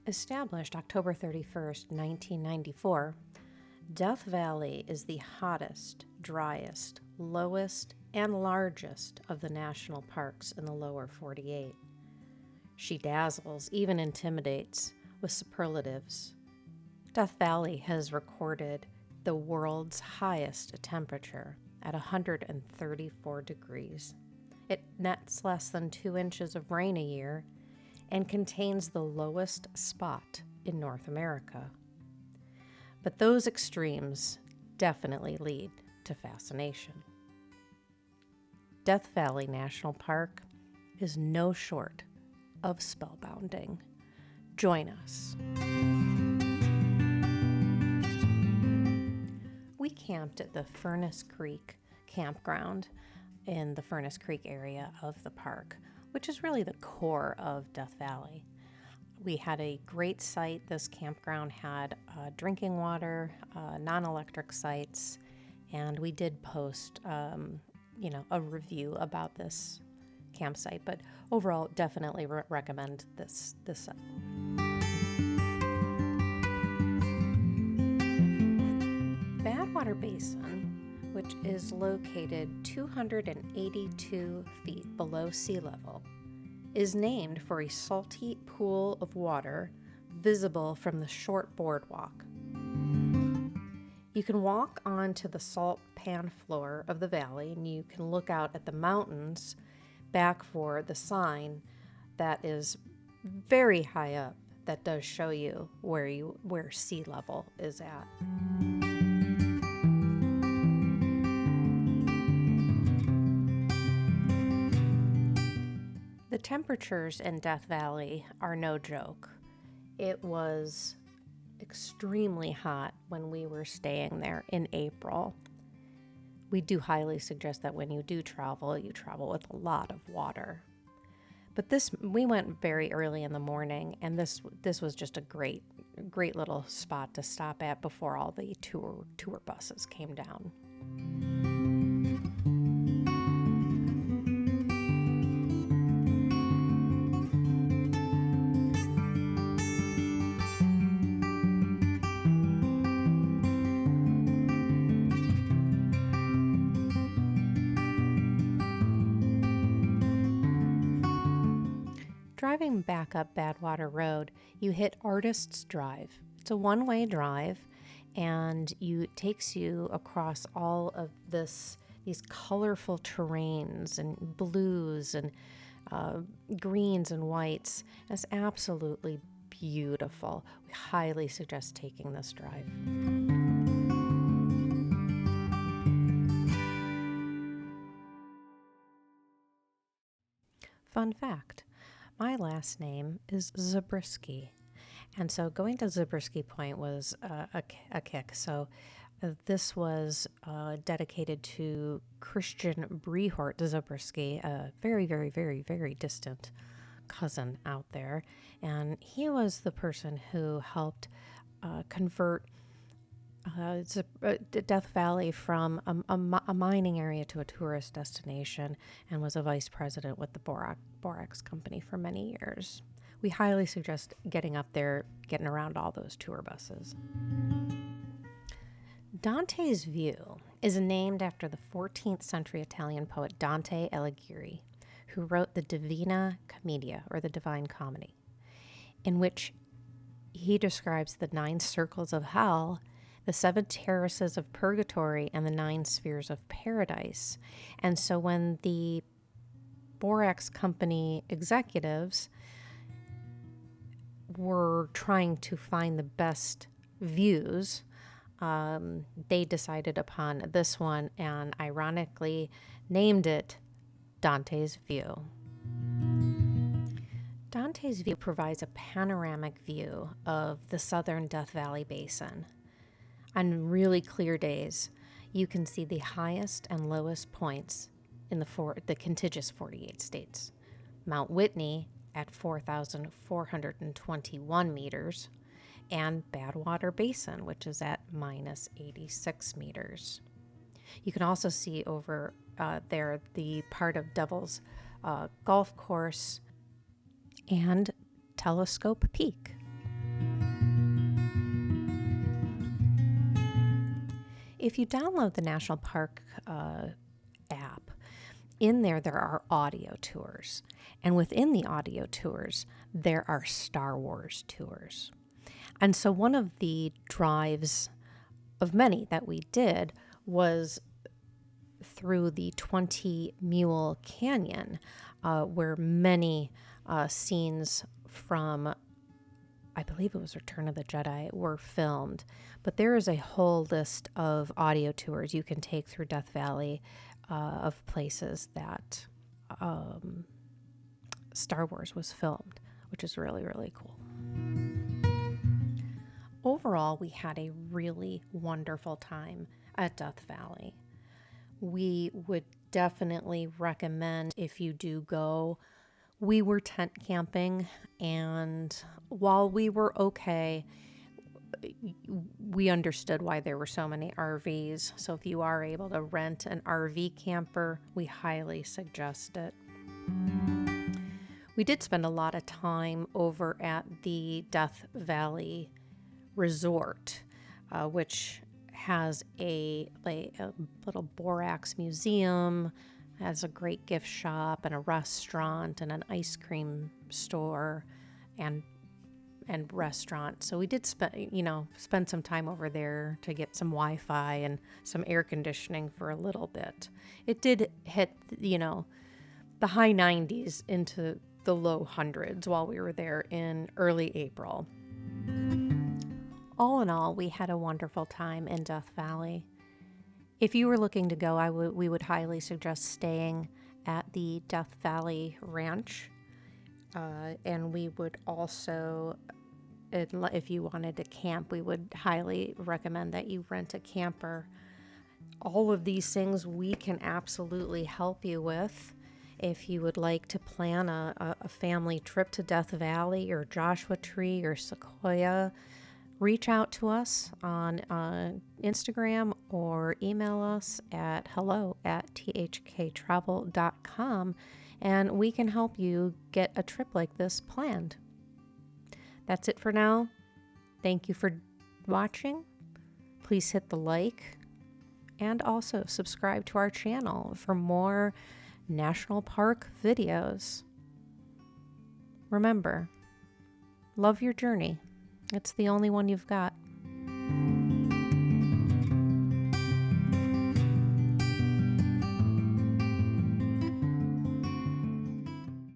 Established October 31st, 1994, Death Valley is the hottest, driest, lowest, and largest of the national parks in the lower 48. She dazzles, even intimidates, with superlatives. Death Valley has recorded the world's highest temperature at 134 degrees. It nets less than 2 inches of rain a year and contains the lowest spot in North America. But those extremes definitely lead to fascination. Death Valley National Park is no short of spellbinding. Join us. We camped at the Furnace Creek campground in the Furnace Creek area of the park, which is really the core of Death Valley. We had a great site. This campground had drinking water, non-electric sites, and we did post, a review about this campsite. But overall, definitely recommend this site. Badwater Basin, which is located 282 feet below sea level, is named for a salty pool of water visible from the short boardwalk. You can walk onto the salt pan floor of the valley, and you can look out at the mountains back for the sign that is very high up that does show you where sea level is at. The temperatures in Death Valley are no joke. It was extremely hot when we were staying there in April. We do highly suggest that when you do travel, you travel with a lot of water. But we went very early in the morning, and this was just a great little spot to stop at before all the tour buses came down. Driving back up Badwater Road, you hit Artist's Drive. It's a one-way drive, and it takes you across all of these colorful terrains and blues and greens and whites. It's absolutely beautiful. We highly suggest taking this drive. Fun fact. My last name is Zabriskie, and so going to Zabriskie Point was a kick. So this was dedicated to Christian Brehort Zabriskie, a very, very, very, very distant cousin out there, and he was the person who helped convert Death Valley from a mining area to a tourist destination, and was a vice president with the borax company for many years. We highly suggest getting up there, getting around all those tour buses. Dante's View is named after the 14th century Italian poet Dante Alighieri, who wrote the Divina Commedia, or the Divine Comedy, in which he describes the 9 circles of hell, the 7 terraces of purgatory, and the 9 spheres of paradise. And so when the borax company executives were trying to find the best views, they decided upon this one and ironically named it Dante's View. Dante's View provides a panoramic view of the southern Death Valley Basin. On really clear days, you can see the highest and lowest points in the contiguous 48 states. Mount Whitney at 4,421 meters, and Badwater Basin, which is at minus 86 meters. You can also see over there the part of Devil's Golf Course and Telescope Peak. If you download the National Park app, in there are audio tours. And within the audio tours, there are Star Wars tours. And so one of the drives of many that we did was through the 20 Mule Canyon, where many scenes from, I believe it was Return of the Jedi, were filmed. But there is a whole list of audio tours you can take through Death Valley of places that Star Wars was filmed, which is really, really cool. Overall, we had a really wonderful time at Death Valley. We would definitely recommend, if you do go, we were tent camping, and while we were okay, we understood why there were so many RVs. So if you are able to rent an RV camper, we highly suggest it. We did spend a lot of time over at the Death Valley Resort, which has a little borax museum, has a great gift shop and a restaurant and an ice cream store and restaurant. So we did spend some time over there to get some Wi-Fi and some air conditioning for a little bit. It did hit, the high 90s into the low hundreds while we were there in early April. All in all, we had a wonderful time in Death Valley. If you were looking to go, we would highly suggest staying at the Death Valley Ranch. And we would also, if you wanted to camp, we would highly recommend that you rent a camper. All of these things we can absolutely help you with. If you would like to plan a family trip to Death Valley or Joshua Tree or Sequoia, reach out to us on Instagram or email us at hello@thktravel.com, and we can help you get a trip like this planned. That's it for now. Thank you for watching. Please hit the like and also subscribe to our channel for more national park videos. Remember, love your journey. It's the only one you've got.